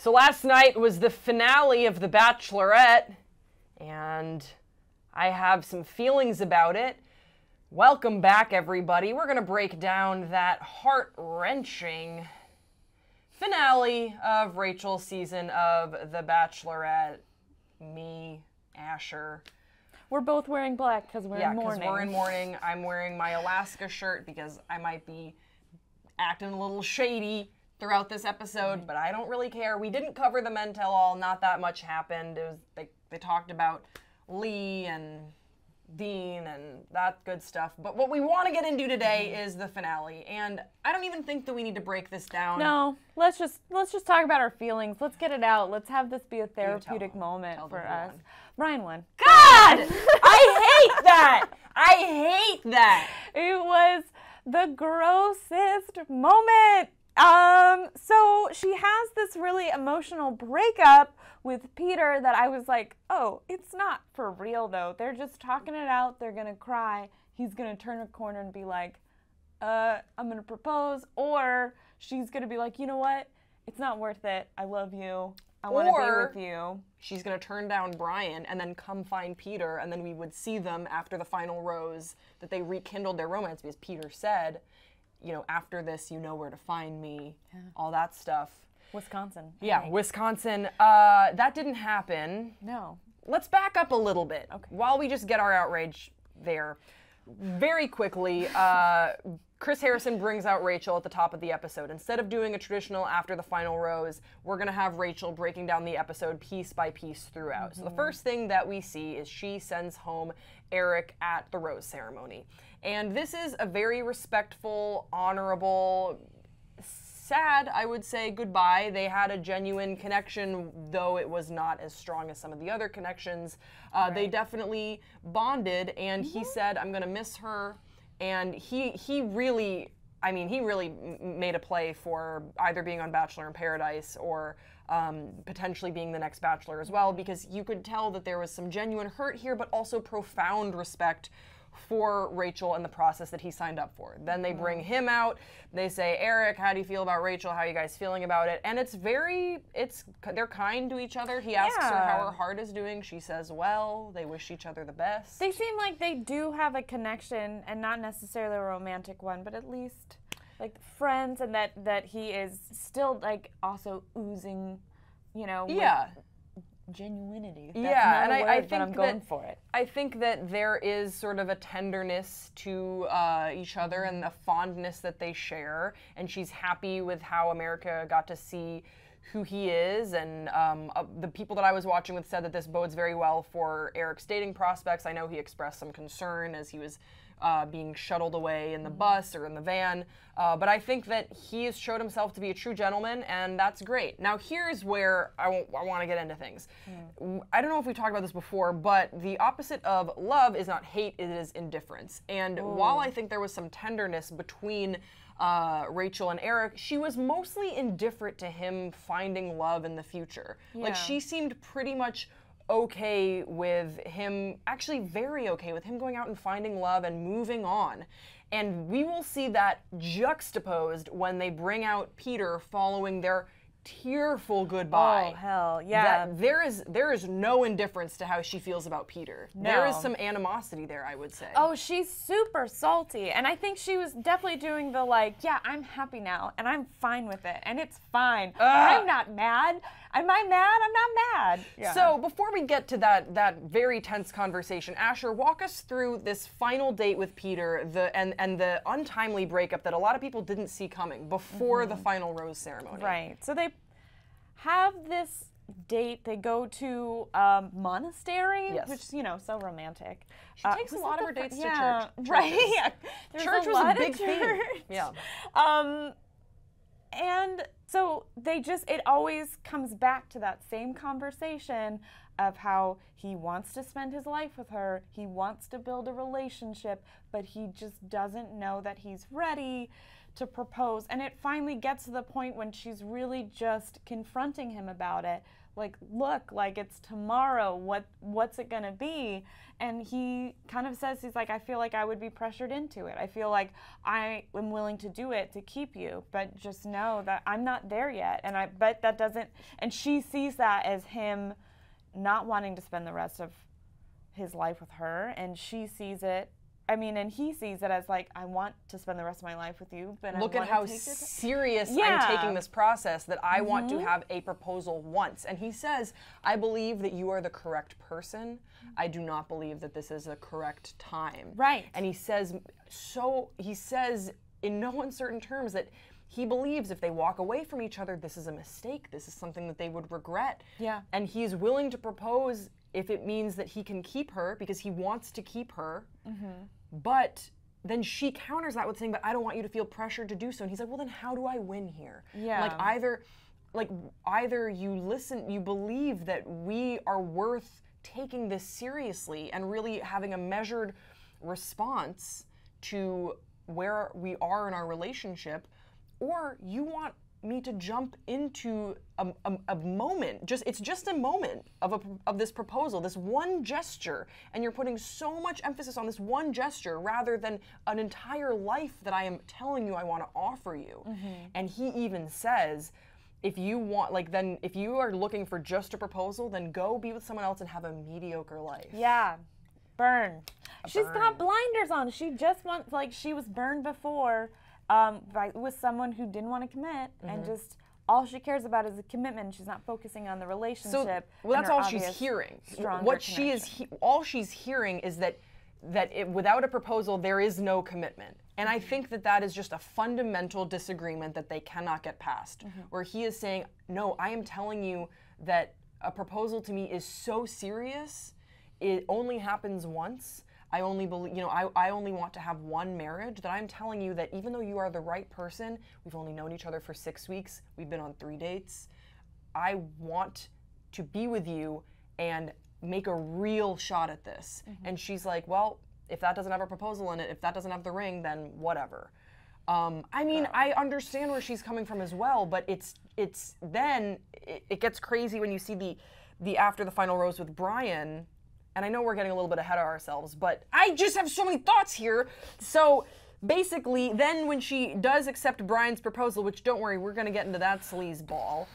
So last night was the finale of The Bachelorette, and I have some feelings about it. Welcome back, everybody. We're going to break down that heart-wrenching finale of Rachel's season of The Bachelorette. Me, Asher. We're both wearing black because we're in mourning. Yeah, because we're in mourning. I'm wearing my Alaska shirt because I might be acting a little shady throughout this episode, but I don't really care. We didn't cover the men tell all. Not that much happened. It was they talked about Lee and Dean and that good stuff. But what we want to get into today is the finale, and I don't even think that we need to break this down. No, let's just talk about our feelings. Let's get it out. Let's have this be a therapeutic moment for us. Brian won. God, I hate that. I hate that. It was the grossest moment. So she has this really emotional breakup with Peter that I was like, oh, it's not for real though. They're just talking it out. They're gonna cry. He's gonna turn a corner and be like, I'm gonna propose. Or she's gonna be like, you know what? It's not worth it. I love you. I want to be with you. She's gonna turn down Brian and then come find Peter, and then we would see them after the final rose that they rekindled their romance because Peter said, you know, after this, you know where to find me, all that stuff. Wisconsin. Yeah, hey. Wisconsin. That didn't happen. No. Let's back up a little bit. Okay. While we just get our outrage there. Very quickly, Chris Harrison brings out Rachel at the top of the episode. Instead of doing a traditional after the final rose, we're going to have Rachel breaking down the episode piece by piece throughout. So the first thing that we see is she sends home Eric at the rose ceremony. And this is a very respectful, honorable, sad, I would say, goodbye. They had a genuine connection, though it was not as strong as some of the other connections. They definitely bonded, and he said, I'm going to miss her. And he really made a play for either being on Bachelor in Paradise or potentially being the next Bachelor as well, because you could tell that there was some genuine hurt here, but also profound respect for Rachel and the process that he signed up for. Then they bring him out. They say, Eric, how do you feel about Rachel? How are you guys feeling about it? And they're kind to each other. He asks her how her heart is doing. She says, well, they wish each other the best. They seem like they do have a connection, and not necessarily a romantic one, but at least like friends, and that he is still like also oozing, you know, genuinity. That's I think I'm going for it. I think that there is sort of a tenderness to each other and a fondness that they share, and she's happy with how America got to see who he is, and the people that I was watching with said that this bodes very well for Eric's dating prospects. I know he expressed some concern as he was being shuttled away in the bus or in the van, but I think that he has showed himself to be a true gentleman, and that's great. Now here's where I want to get into things. I don't know if we talked about this before, but the opposite of love is not hate, it is indifference. And while I think there was some tenderness between Rachel and Eric, she was mostly indifferent to him finding love in the future. Like, she seemed pretty much okay with him, actually very okay with him going out and finding love and moving on. And we will see that juxtaposed when they bring out Peter following their tearful goodbye. Oh, hell, yeah. That there is no indifference to how she feels about Peter. No. There is some animosity there, I would say. Oh, she's super salty. And I think she was definitely doing the like, yeah, I'm happy now, and I'm fine with it, and it's fine. I'm not mad. Am I mad? I'm not mad. Yeah. So before we get to that very tense conversation, Asher, walk us through this final date with Peter, and the untimely breakup that a lot of people didn't see coming before the final rose ceremony. Right. So they have this date. They go to a monastery, which, you know, so romantic. She takes a lot of her dates to church. Right. Yeah. Church was a big thing. Yeah. And so it always comes back to that same conversation of how he wants to spend his life with her, he wants to build a relationship, but he just doesn't know that he's ready to propose. And it finally gets to the point when she's really just confronting him about it, look, like it's tomorrow. What's it gonna be? And he kind of says, he's like, I feel like I would be pressured into it. I feel like I am willing to do it to keep you, but just know that I'm not there yet. But that doesn't, and she sees that as him not wanting to spend the rest of his life with her, and she sees it, and he sees it as like, I want to spend the rest of my life with you, but look at how serious I'm taking this process, that I want to have a proposal once. And he says, I believe that you are the correct person. I do not believe that this is the correct time. Right. And he says in no uncertain terms that he believes if they walk away from each other, this is a mistake. This is something that they would regret. Yeah. And he's willing to propose if it means that he can keep her, because he wants to keep her. But then she counters that with saying, but I don't want you to feel pressured to do so. And he's like, well, then how do I win here? Yeah. Either you believe that we are worth taking this seriously and really having a measured response to where we are in our relationship, or you want me to jump into a moment. It's just a moment of this proposal, this one gesture, and you're putting so much emphasis on this one gesture rather than an entire life that I am telling you I want to offer you. And he even says, if you are looking for just a proposal, then go be with someone else and have a mediocre life. Yeah. Burn. She's got blinders on. She just wants, she was burned before with someone who didn't want to commit, and just all she cares about is the commitment. She's not focusing on the relationship. So, that's all she's hearing. All she's hearing is that without a proposal, there is no commitment. And I think that is just a fundamental disagreement that they cannot get past, where he is saying, no, I am telling you that a proposal to me is so serious, it only happens once. I only believe, I only want to have one marriage, that I'm telling you that even though you are the right person, we've only known each other for 6 weeks, we've been on 3 dates, I want to be with you and make a real shot at this. And she's like, well, if that doesn't have a proposal in it, if that doesn't have the ring, then whatever. I understand where she's coming from as well, but it gets crazy when you see the after the final rose with Brian. And I know we're getting a little bit ahead of ourselves, but I just have so many thoughts here. So basically, then when she does accept Brian's proposal, which don't worry, we're going to get into that sleaze ball,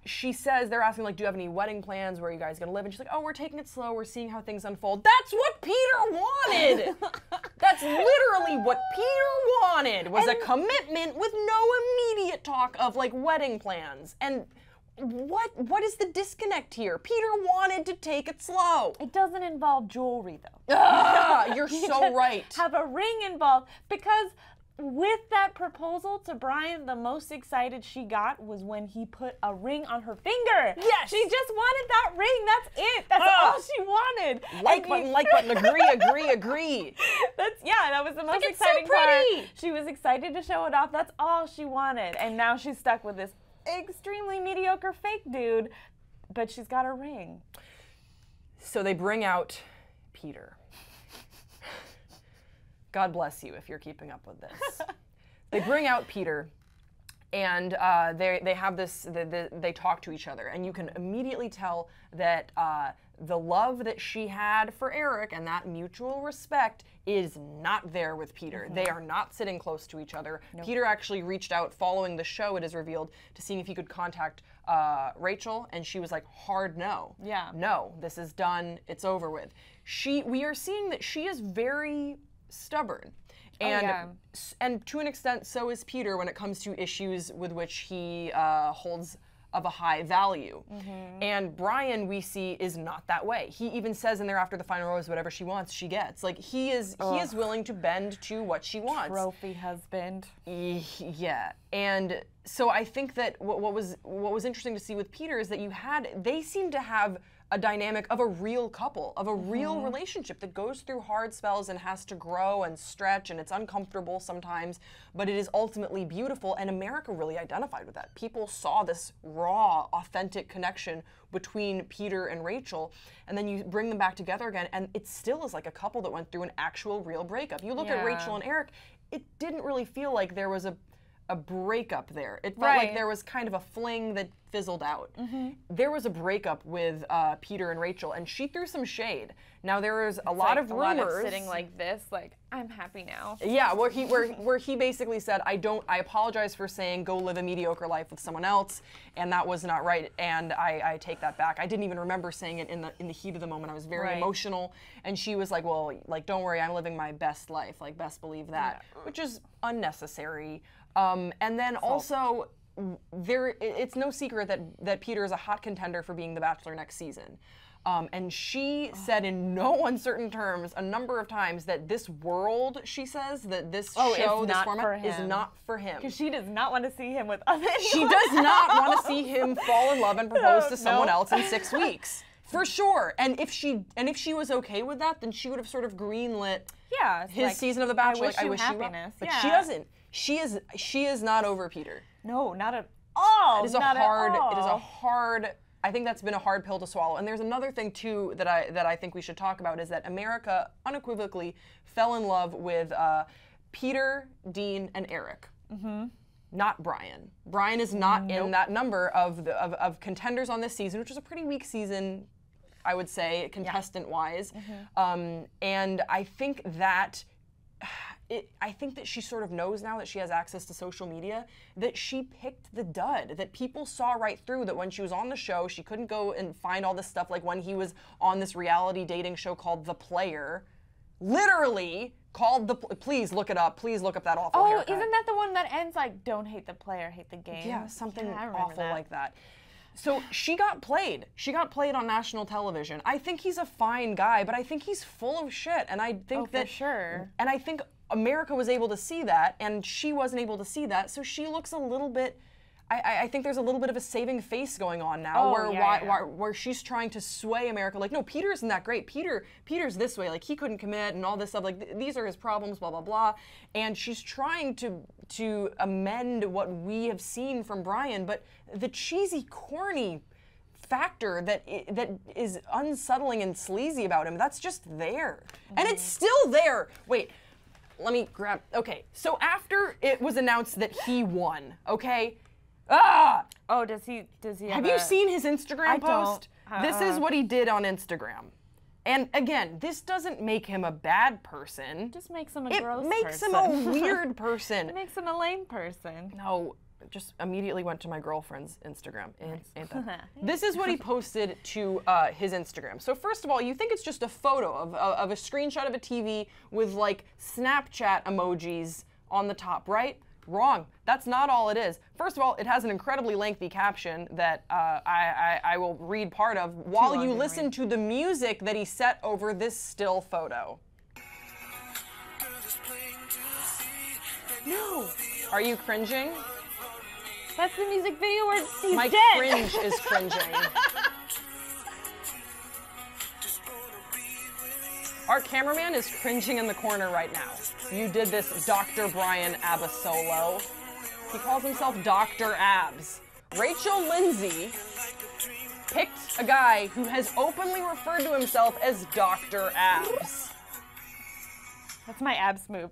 she says, they're asking, do you have any wedding plans? Where are you guys going to live? And she's like, oh, we're taking it slow. We're seeing how things unfold. That's what Peter wanted. That's literally what Peter wanted, was a commitment with no immediate talk of, wedding plans. And what is the disconnect here? Peter wanted to take it slow. It doesn't involve jewelry, though. You're so right. Have a ring involved, because with that proposal to Brian, the most excited she got was when he put a ring on her finger. Yes. She just wanted that ring. That's it. That's all she wanted. Like button, agree. That was the most exciting part. She was excited to show it off. That's all she wanted. And now she's stuck with this extremely mediocre fake dude, but she's got a ring. So they bring out Peter. God bless you if you're keeping up with this. They bring out Peter, and they have this. They talk to each other, and you can immediately tell that the love that she had for Eric and that mutual respect is not there with Peter. They are not sitting close to each other. Nope. Peter actually reached out following the show, it is revealed, to seeing if he could contact Rachel, and she was like, hard no. Yeah. No, this is done. It's over with. We are seeing that she is very stubborn. And to an extent, so is Peter when it comes to issues with which he holds of a high value. And Brian, we see, is not that way. He even says in there, after the final rose, whatever she wants, she gets. He is willing to bend to what she wants. Trophy husband. Yeah. And so I think that what was interesting to see with Peter is that they seem to have a dynamic of a real couple, of a real relationship that goes through hard spells and has to grow and stretch, and it's uncomfortable sometimes, but it is ultimately beautiful, and America really identified with that. People saw this raw, authentic connection between Peter and Rachel, and then you bring them back together again, and it still is like a couple that went through an actual real breakup. You look at Rachel and Eric, it didn't really feel like there was a a breakup there. It felt like there was kind of a fling that fizzled out. There was a breakup with Peter and Rachel, and she threw some shade. Now there was a lot of rumors. A lot of sitting like this, like, I'm happy now. Yeah, where he basically said, I apologize for saying go live a mediocre life with someone else, and that was not right, and I take that back. I didn't even remember saying it in the heat of the moment. I was very emotional, and she was like, well, like, don't worry, I'm living my best life, like, best believe that, which is unnecessary. And then also, it's no secret that Peter is a hot contender for being the Bachelor next season. And she said in no uncertain terms a number of times that this world, she says, that this show, this format, is not for him. Because she does not want to see him with anyone. She does not want to see him fall in love and propose to someone else in 6 weeks. For sure. And if she was okay with that, then she would have sort of greenlit his season of The Bachelor. I wish you well. But she doesn't. She is not over Peter. No, not at all. It is a hard. I think that's been a hard pill to swallow. And there's another thing too that I think we should talk about is that America unequivocally fell in love with Peter, Dean, and Eric. Not Brian. Brian is not in that number of contenders on this season, which was a pretty weak season, I would say, contestant-wise. And I think that. I think that she sort of knows now that she has access to social media that she picked the dud, that people saw right through that when she was on the show, she couldn't go and find all this stuff, like when he was on this reality dating show called The Player, literally called please look it up, please look up that awful haircut. Isn't that the one that ends like, don't hate the player, hate the game? Yeah, something awful like that. So she got played. She got played on national television. I think he's a fine guy, but I think he's full of shit. And I think for sure. And I think America was able to see that, and she wasn't able to see that. So she looks a little bit. I think there's a little bit of a saving face going on now, where she's trying to sway America. Like, no, Peter isn't that great. Peter's this way. Like, he couldn't commit and all this stuff. Like, these are his problems. Blah blah blah. And she's trying to amend what we have seen from Brian, but the cheesy, corny factor that is unsettling and sleazy about him, that's just there, and it's still there. Wait. Let me grab. Okay, so after it was announced that he won, okay. Oh, does he? Have you seen his Instagram post? This is what he did on Instagram. And again, this doesn't make him a bad person. It just makes him a gross person. It makes him a weird person. It makes him a lame person. No, just immediately went to my girlfriend's Instagram. This is what he posted to his Instagram. So first of all, you think it's just a photo of a screenshot of a TV with like Snapchat emojis on the top, right? Wrong. That's not all it is. First of all, it has an incredibly lengthy caption that I will read part of while you listen to the music that he set over this still photo. No. Are you cringing? That's the music video where he's My dead. cringe is cringing. Our cameraman is cringing in the corner right now. You did this Dr. Brian Abasolo. He calls himself Dr. Abs. Rachel Lindsay picked a guy who has openly referred to himself as Dr. Abs. That's my abs move.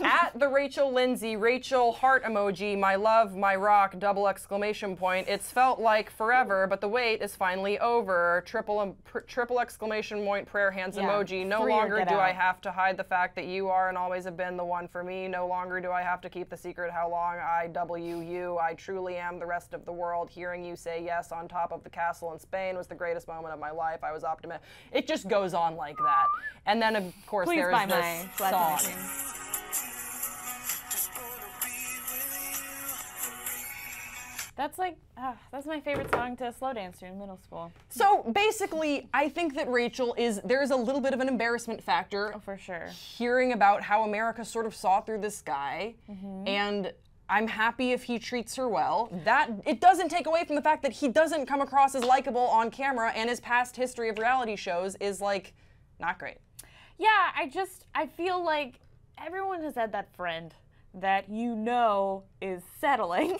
At the Rachel Lindsay, Rachel heart emoji, my love, my rock, double exclamation point. It's felt like forever, but the wait is finally over. Triple exclamation point, prayer hands emoji. No longer do I have to hide the fact that you are and always have been the one for me. No longer do I have to keep the secret how long I W you. I truly am the rest of the world. Hearing you say yes on top of the castle in Spain was the greatest moment of my life. I was optimistic. It just goes on like that. And then, of course, there's this song. That's like, that's my favorite song to slow dance to in middle school. So basically, I think that there's a little bit of an embarrassment factor. Oh, for sure. Hearing about how America sort of saw through this guy, and I'm happy if he treats her well. That, it doesn't take away from the fact that he doesn't come across as likable on camera, and his past history of reality shows is like, not great. Yeah, I feel like everyone has had that friend that you know is settling,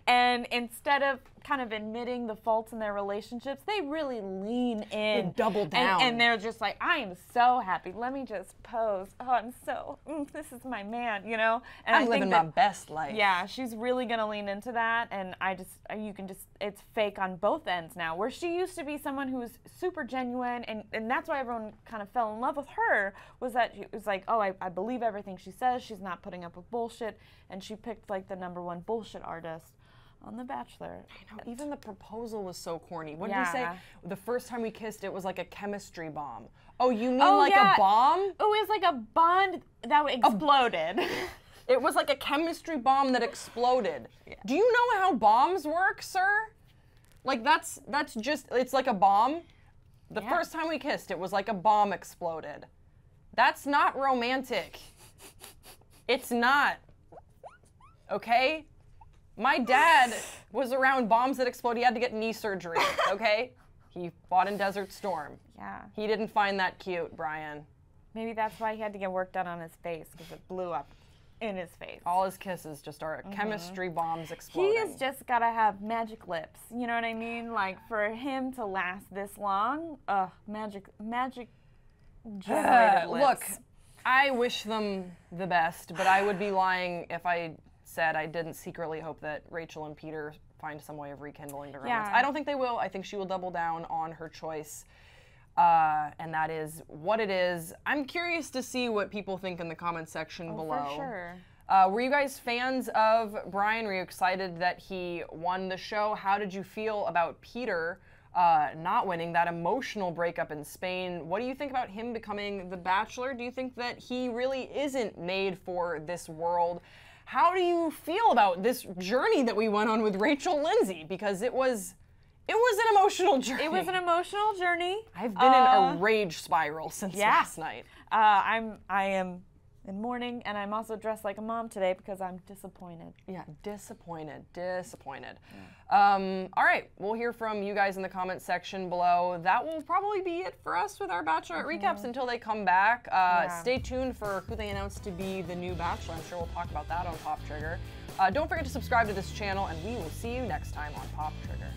and instead of kind of admitting the faults in their relationships, they really lean in. They double down. And they're just like, I am so happy. Let me just pose. Oh, I'm so, this is my man, you know? And I'm living my best life. Yeah, she's really going to lean into that. And it's fake on both ends now. Where she used to be someone who was super genuine, and that's why everyone kind of fell in love with her, was that it was like, oh, I believe everything she says. She's not putting up with bullshit. And she picked like the #1 bullshit artist on The Bachelor. I know, even the proposal was so corny. What did he say? The first time we kissed, it was like a chemistry bomb. Oh, you mean like a bomb? Oh, it was like a bond that exploded. It was like a chemistry bomb that exploded. Yeah. Do you know how bombs work, sir? Like that's just, it's like a bomb. The first time we kissed, it was like a bomb exploded. That's not romantic. It's not. Okay? My dad was around bombs that explode. He had to get knee surgery, okay? He fought in Desert Storm. Yeah. He didn't find that cute, Brian. Maybe that's why he had to get work done on his face, because it blew up in his face. All his kisses just are chemistry bombs exploding. He has just got to have magic lips. You know what I mean? Like, for him to last this long, magic generated lips. Look, I wish them the best, but I would be lying if I said I didn't secretly hope that Rachel and Peter find some way of rekindling their romance. I don't think they will. I think she will double down on her choice, and that is what it is. I'm curious to see what people think in the comment section below. For sure. Were you guys fans of Brian? Were you excited that he won the show? How did you feel about Peter not winning, that emotional breakup in Spain? What do you think about him becoming the Bachelor? Do you think that he really isn't made for this world? How do you feel about this journey that we went on with Rachel Lindsay? Because it was an emotional journey. It was an emotional journey. I've been in a rage spiral since last night. I am in mourning, and I'm also dressed like a mom today because I'm disappointed. Yeah, disappointed. All right, we'll hear from you guys in the comment section below. That will probably be it for us with our Bachelorette recaps until they come back. Stay tuned for who they announced to be the new Bachelor. I'm sure we'll talk about that on Pop Trigger. Don't forget to subscribe to this channel, and we will see you next time on Pop Trigger.